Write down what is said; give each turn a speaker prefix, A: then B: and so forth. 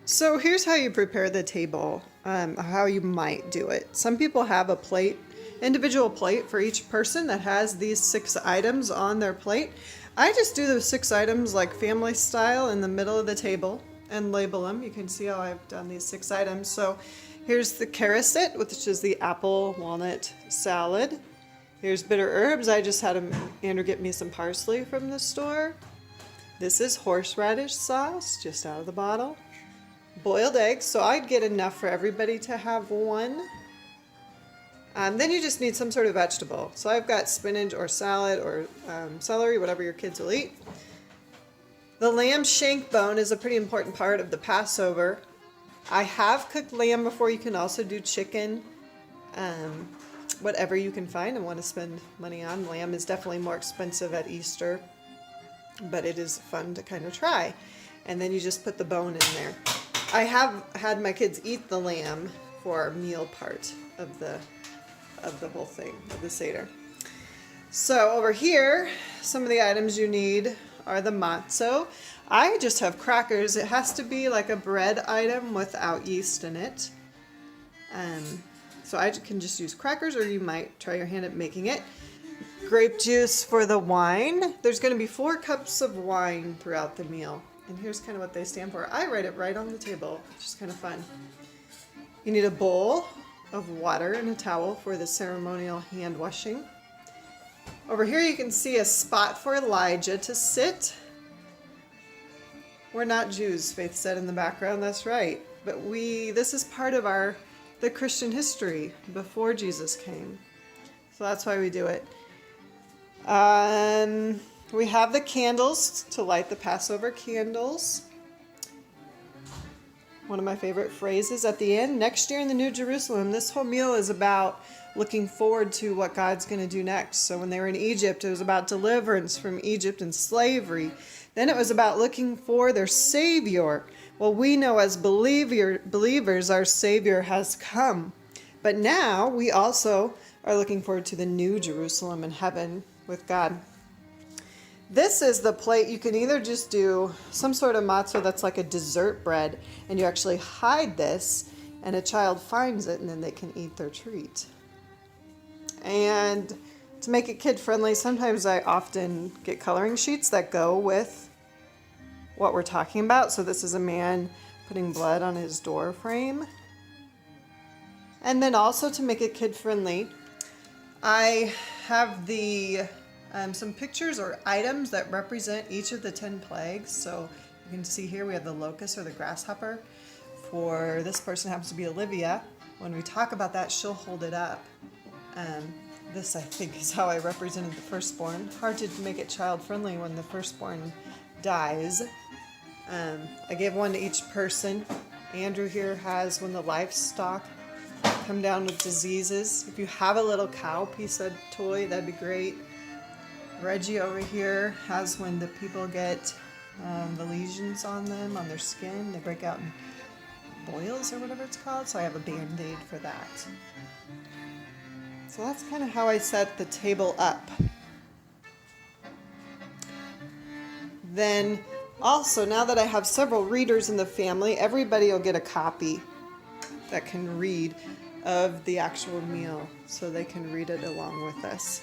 A: So here's how you prepare the table, how you might do it. Some people have a plate, individual plate for each person that has these 6 items on their plate. I just do the 6 items like family style in the middle of the table and label them. You can see how I've done these 6 items. So here's the carousel, which is the apple walnut salad. Here's bitter herbs. I just had Andrew get me some parsley from the store. This is horseradish sauce, just out of the bottle. Boiled eggs, so I'd get enough for everybody to have one. Then you just need some sort of vegetable. So I've got spinach or salad or celery, whatever your kids will eat. The lamb shank bone is a pretty important part of the Passover. I have cooked lamb before. You can also do chicken, whatever you can find and want to spend money on. Lamb is definitely more expensive at Easter, but it is fun to kind of try. And then you just put the bone in there. I have had my kids eat the lamb for our meal part of the whole thing, of the Seder. So over here, some of the items you need are the matzo. I just have crackers. It has to be like a bread item without yeast in it. So I can just use crackers, or you might try your hand at making it. Grape juice for the wine. There's going to be 4 cups of wine throughout the meal. And here's kind of what they stand for. I write it right on the table, which is kind of fun. You need a bowl of water and a towel for the ceremonial hand washing. Over here you can see a spot for Elijah to sit. We're not Jews, Faith said in the background. That's right. But this is part of the Christian history before Jesus came. So that's why we do it. We have the candles to light the Passover candles. One of my favorite phrases at the end, next year in the New Jerusalem. This whole meal is about looking forward to what God's going to do next. So when they were in Egypt, it was about deliverance from Egypt and slavery. Then it was about looking for their Savior. Well, we know as believers, our Savior has come. But now we also are looking forward to the New Jerusalem in heaven with God. This is the plate. You can either just do some sort of matzo that's like a dessert bread, and you actually hide this, and a child finds it, and then they can eat their treat. And to make it kid-friendly, sometimes I often get coloring sheets that go with what we're talking about. So this is a man putting blood on his door frame. And then also to make it kid-friendly, I have some pictures or items that represent each of the 10 plagues. So you can see here we have the locust or the grasshopper. For this person happens to be Olivia. When we talk about that, she'll hold it up. This, I think, is how I represented the firstborn. Hard to make it child-friendly when the firstborn dies. I gave one to each person. Andrew here has when the livestock come down with diseases. If you have a little cow piece of toy, that'd be great. Reggie over here has when the people get the lesions on them, on their skin. They break out in boils or whatever it's called. So I have a Band-Aid for that. So that's kind of how I set the table up. Then also, now that I have several readers in the family, everybody will get a copy that can read of the actual meal, so they can read it along with us.